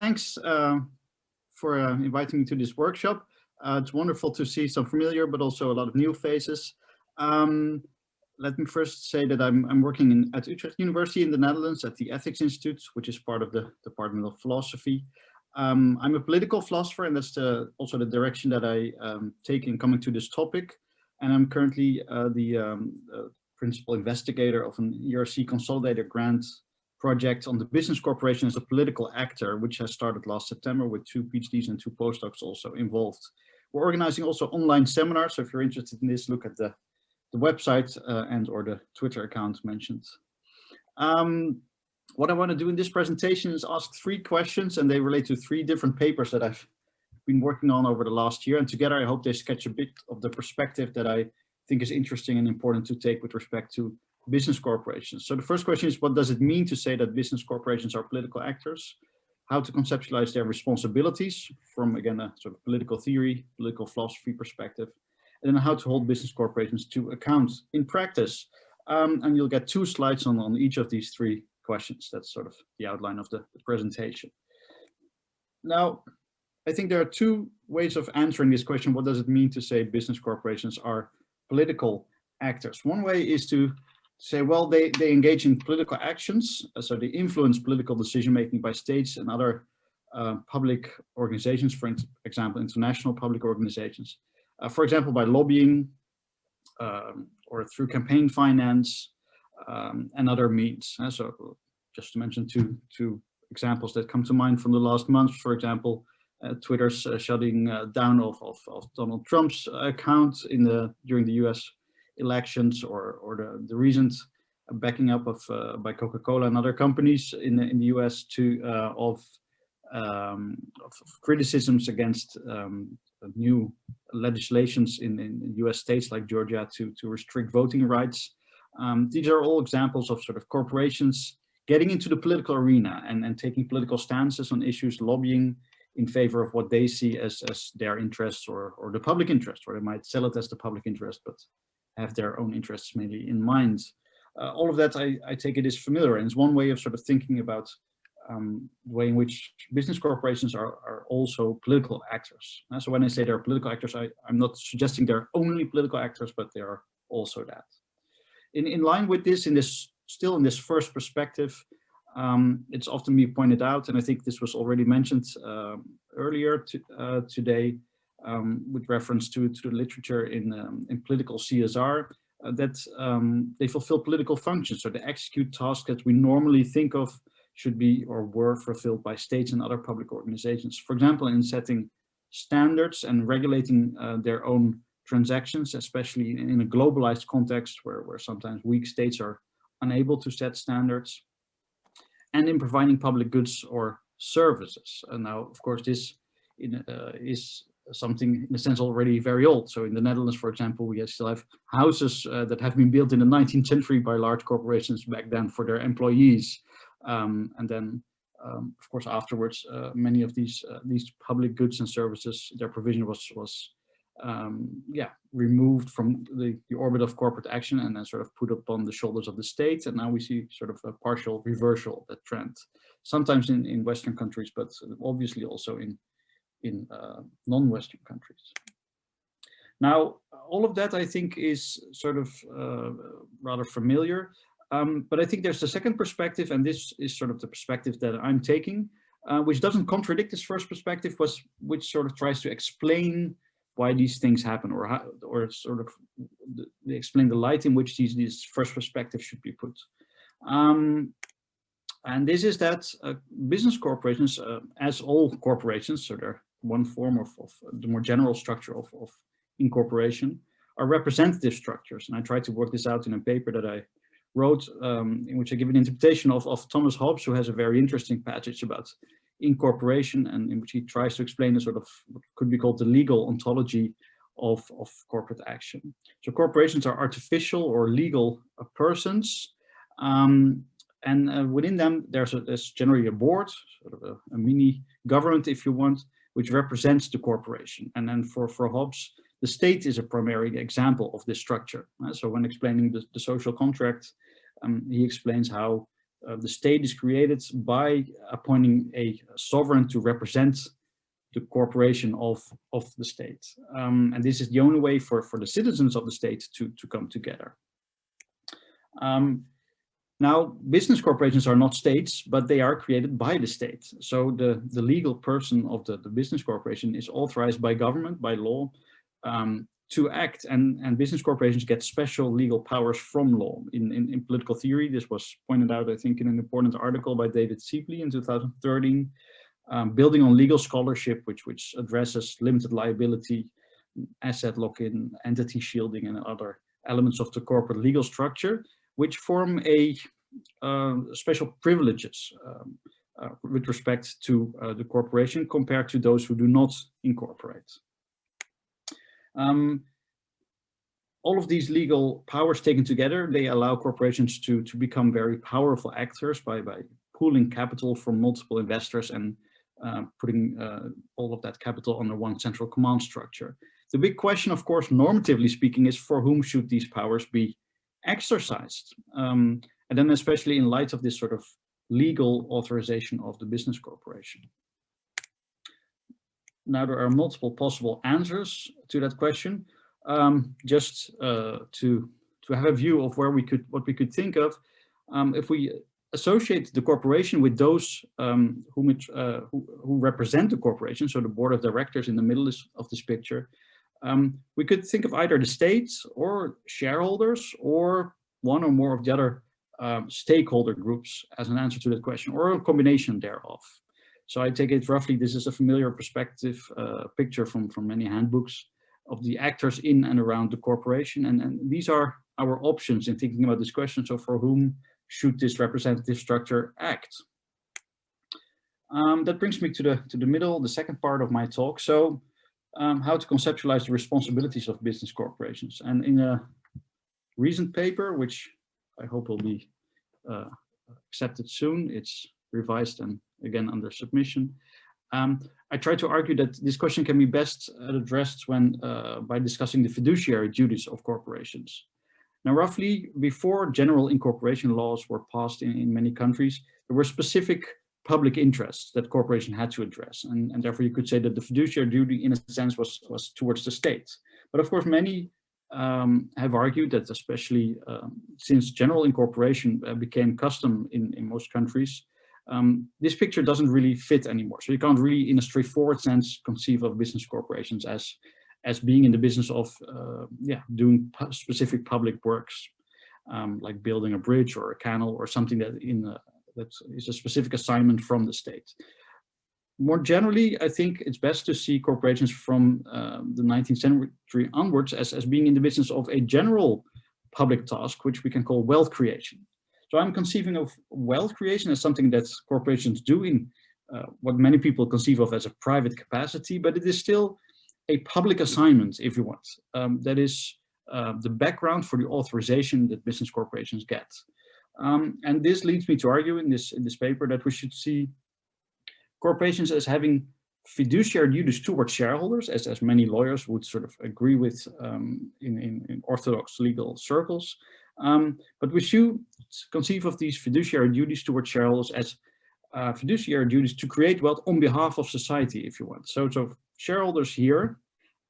Thanks for inviting me to this workshop. It's wonderful to see some familiar, but also a lot of new faces. Let me first say that I'm working at Utrecht University in the Netherlands at the Ethics Institute, which is part of the Department of Philosophy. I'm a political philosopher, and that's also the direction that I take in coming to this topic. And I'm currently the principal investigator of an ERC consolidated grant project on the business corporation as a political actor, which has started last September with 2 PhDs and 2 postdocs also involved. We're organizing also online seminars, so if you're interested in this, look at the website and or the Twitter account mentioned. What I want to do in this presentation is ask 3 questions, and they relate to 3 different papers that I've been working on over the last year, and together I hope they sketch a bit of the perspective that I think is interesting and important to take with respect to business corporations. So the first question is, what does it mean to say that business corporations are political actors? How to conceptualize their responsibilities from, again, a sort of political theory, political philosophy perspective, and then how to hold business corporations to account in practice. And you'll get 2 slides on each of these 3 questions. That's sort of the outline of the presentation. Now, I think there are 2 ways of answering this question. What does it mean to say business corporations are political actors? One way is to say, well, they engage in political actions, so they influence political decision-making by states and other public organizations, for example, international public organizations, for example, by lobbying or through campaign finance and other means. So just to mention two examples that come to mind from the last month, for example, Twitter's shutting down of Donald Trump's account during the US elections, or the recent backing up of by Coca-Cola and other companies in the US of criticisms against new legislations in US states like Georgia to restrict voting rights. These are all examples of sort of corporations getting into the political arena and taking political stances on issues, lobbying in favor of what they see as their interests or the public interest, or they might sell it as the public interest, but have their own interests mainly in mind. All of that, I take it, is familiar, and it's one way of sort of thinking about the way in which business corporations are also political actors. So when I say they're political actors, I'm not suggesting they're only political actors, but they are also that. In line with this, still in this first perspective, it's often been pointed out, and I think this was already mentioned earlier today, with reference to the literature in political CSR, that they fulfill political functions, so they execute tasks that we normally think of should be or were fulfilled by states and other public organizations. For example, in setting standards and regulating their own transactions, especially in a globalized context where sometimes weak states are unable to set standards, and in providing public goods or services. And now, of course, this is something in a sense already very old. So in the Netherlands, for example, we still have houses that have been built in the 19th century by large corporations back then for their employees. And then, of course, afterwards, many of these public goods and services, their provision was removed from the orbit of corporate action and then sort of put upon the shoulders of the state. And now we see sort of a partial reversal of that trend, sometimes in Western countries, but obviously also in non-Western countries. Now, all of that I think is sort of rather familiar, but I think there's a second perspective, and this is sort of the perspective that I'm taking, which doesn't contradict this first perspective, which sort of tries to explain why these things happen, or sort of explain the light in which these first perspectives should be put. And this is that business corporations, as all corporations, so they're one form of the more general structure of incorporation, are representative structures. And I tried to work this out in a paper that I wrote, in which I give an interpretation of Thomas Hobbes, who has a very interesting passage about incorporation, and in which he tries to explain a sort of what could be called the legal ontology of corporate action. So corporations are artificial or legal persons, and within them there's generally a board, sort of a mini government, if you want, which represents the corporation. And then for Hobbes, the state is a primary example of this structure. So when explaining the social contract, he explains how the state is created by appointing a sovereign to represent the corporation of the state. And this is the only way for the citizens of the state to come together. Now, business corporations are not states, but they are created by the state. So the legal person of the business corporation is authorized by government, by law, to act, and business corporations get special legal powers from law. In political theory, this was pointed out, I think, in an important article by David Sibley in 2013, building on legal scholarship, which addresses limited liability, asset lock-in, entity shielding, and other elements of the corporate legal structure, which form a special privileges with respect to the corporation compared to those who do not incorporate. All of these legal powers taken together, they allow corporations to become very powerful actors by pooling capital from multiple investors and putting all of that capital under one central command structure. The big question, of course, normatively speaking, is for whom should these powers be exercised? And then especially in light of this sort of legal authorization of the business corporation. Now, there are multiple possible answers to that question. Just to have a view of what we could think of, if we associate the corporation with those who represent the corporation, so the board of directors in the middle of this picture, we could think of either the state or shareholders or one or more of the other stakeholder groups as an answer to that question, or a combination thereof. So I take it roughly, this is a familiar perspective picture from many handbooks of the actors in and around the corporation. And these are our options in thinking about this question. So for whom should this representative structure act? That brings me to the middle, the second part of my talk. So how to conceptualize the responsibilities of business corporations. And in a recent paper, which I hope will be accepted soon, it's revised and again under submission, I try to argue that this question can be best addressed when by discussing the fiduciary duties of corporations. Now, roughly before general incorporation laws were passed in many countries, there were specific public interests that corporation had to address, and therefore you could say that the fiduciary duty in a sense was towards the state. But of course, many have argued that, especially since general incorporation became custom in most countries, this picture doesn't really fit anymore. So you can't really, in a straightforward sense, conceive of business corporations as being in the business of doing specific public works, like building a bridge or a canal or something that that is a specific assignment from the state. More generally, I think it's best to see corporations from the 19th century onwards as being in the business of a general public task, which we can call wealth creation. So I'm conceiving of wealth creation as something that corporations do in what many people conceive of as a private capacity, but it is still a public assignment, if you want. That is the background for the authorization that business corporations get. And this leads me to argue in this paper that we should see corporations as having fiduciary duties towards shareholders, as many lawyers would sort of agree with in orthodox legal circles. But we should conceive of these fiduciary duties towards shareholders as fiduciary duties to create wealth on behalf of society, if you want. So shareholders here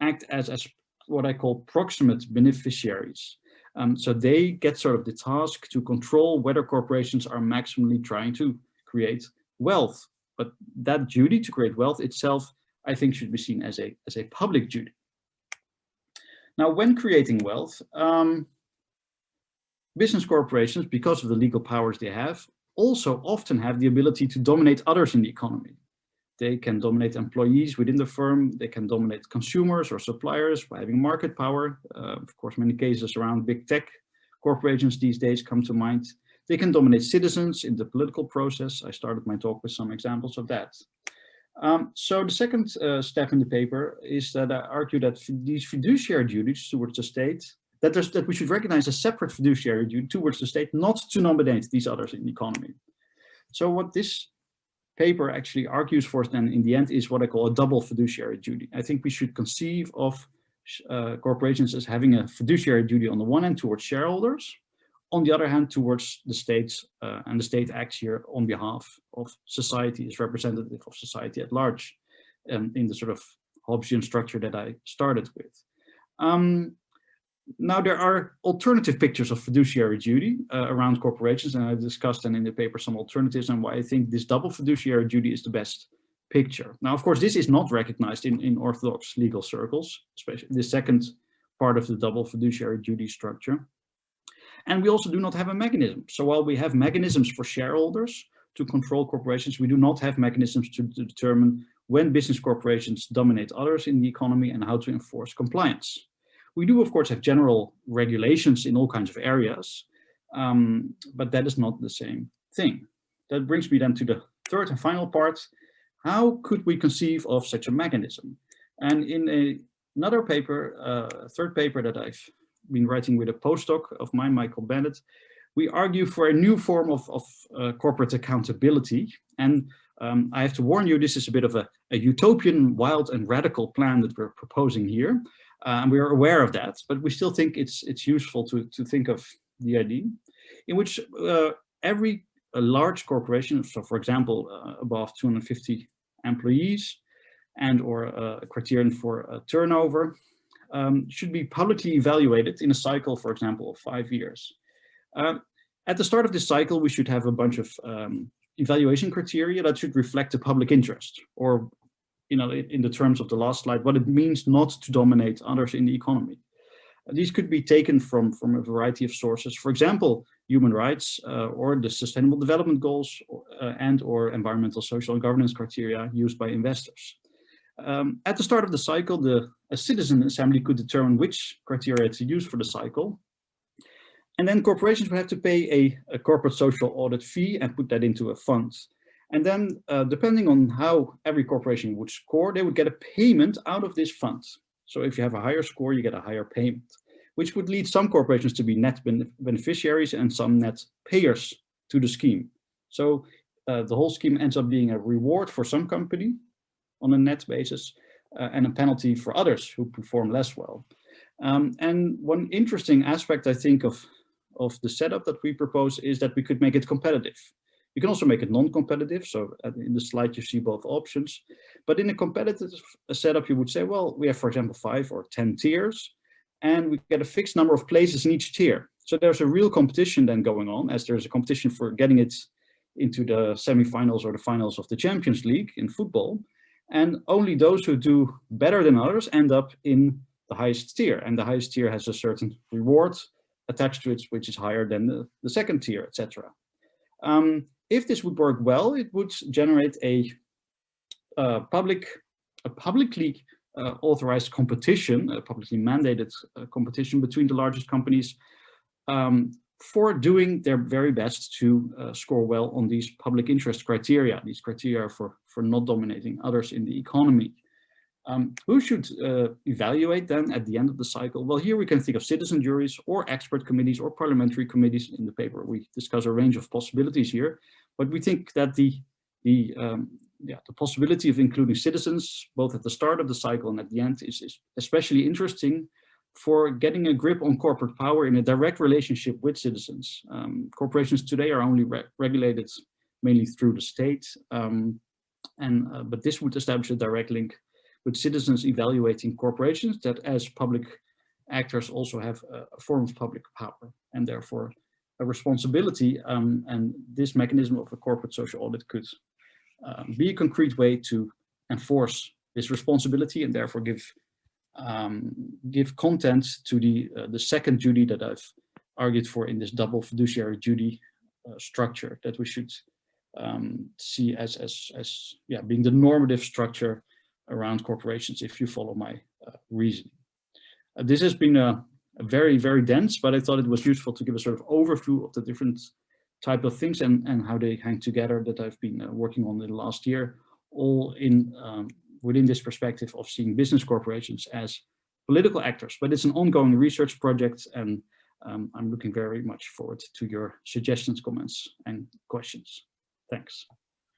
act as what I call proximate beneficiaries. So they get sort of the task to control whether corporations are maximally trying to create wealth. But that duty to create wealth itself, I think, should be seen as a public duty. Now, when creating wealth, business corporations, because of the legal powers they have, also often have the ability to dominate others in the economy. They can dominate employees within the firm. They can dominate consumers or suppliers by having market power. Of course, many cases around big tech corporations these days come to mind. They can dominate citizens in the political process. I started my talk with some examples of that. So the second step in the paper is that I argue that these fiduciary duties towards the state, that we should recognize a separate fiduciary duty towards the state, not to nominate these others in the economy. So what this paper actually argues for then in the end is what I call a double fiduciary duty. I think we should conceive of corporations as having a fiduciary duty on the one hand towards shareholders, on the other hand, towards the state, and the state acts here on behalf of society, as representative of society at large, in the sort of Hobbesian structure that I started with. Now, there are alternative pictures of fiduciary duty around corporations, and I discussed then in the paper some alternatives and why I think this double fiduciary duty is the best picture. Now, of course, this is not recognized in orthodox legal circles, especially the second part of the double fiduciary duty structure. And we also do not have a mechanism. So while we have mechanisms for shareholders to control corporations, we do not have mechanisms to determine when business corporations dominate others in the economy and how to enforce compliance. We do, of course, have general regulations in all kinds of areas, but that is not the same thing. That brings me then to the third and final part. How could we conceive of such a mechanism? And in another paper, a third paper that I've been writing with a postdoc of mine, Michael Bennett, we argue for a new form of corporate accountability. And I have to warn you, this is a bit of a utopian, wild and radical plan that we're proposing here. And we are aware of that, but we still think it's useful to think of the idea in which every large corporation, so for example, above 250 employees and or a criterion for turnover, should be publicly evaluated in a cycle, for example, of 5 years. At the start of this cycle, we should have a bunch of evaluation criteria that should reflect the public interest, or in the terms of the last slide, what it means not to dominate others in the economy. These could be taken from a variety of sources. For example, human rights or the Sustainable Development Goals and or environmental, social and governance criteria used by investors. At the start of the cycle, a citizen assembly could determine which criteria to use for the cycle. And then corporations would have to pay a corporate social audit fee and put that into a fund. And then, depending on how every corporation would score, they would get a payment out of this fund. So if you have a higher score, you get a higher payment, which would lead some corporations to be net beneficiaries and some net payers to the scheme. So the whole scheme ends up being a reward for some company on a net basis and a penalty for others who perform less well. And one interesting aspect, I think, of the setup that we propose is that we could make it competitive. You can also make it non-competitive. So in the slide, you see both options. But in a competitive setup, you would say, well, we have, for example, 5 or 10 tiers, and we get a fixed number of places in each tier. So there's a real competition then going on, as there's a competition for getting it into the semifinals or the finals of the Champions League in football. And only those who do better than others end up in the highest tier. And the highest tier has a certain reward attached to it, which is higher than the second tier, etc. If this would work well, it would generate a publicly authorized competition, a publicly mandated competition between the largest companies for doing their very best to score well on these public interest criteria, these criteria for not dominating others in the economy. Who should evaluate then at the end of the cycle? Well, here we can think of citizen juries or expert committees or parliamentary committees. In the paper, we discuss a range of possibilities here, but we think that the possibility of including citizens, both at the start of the cycle and at the end, is especially interesting for getting a grip on corporate power in a direct relationship with citizens. Corporations today are only regulated mainly through the state, but this would establish a direct link with citizens evaluating corporations that as public actors also have a form of public power and therefore a responsibility. And this mechanism of a corporate social audit could be a concrete way to enforce this responsibility and therefore give content to the second duty that I've argued for in this double fiduciary duty structure that we should see as being the normative structure around corporations, if you follow my reasoning. This has been a very, very dense, but I thought it was useful to give a sort of overview of the different type of things and how they hang together that I've been working on in the last year, all in within this perspective of seeing business corporations as political actors. But it's an ongoing research project, and I'm looking very much forward to your suggestions, comments, and questions. Thanks.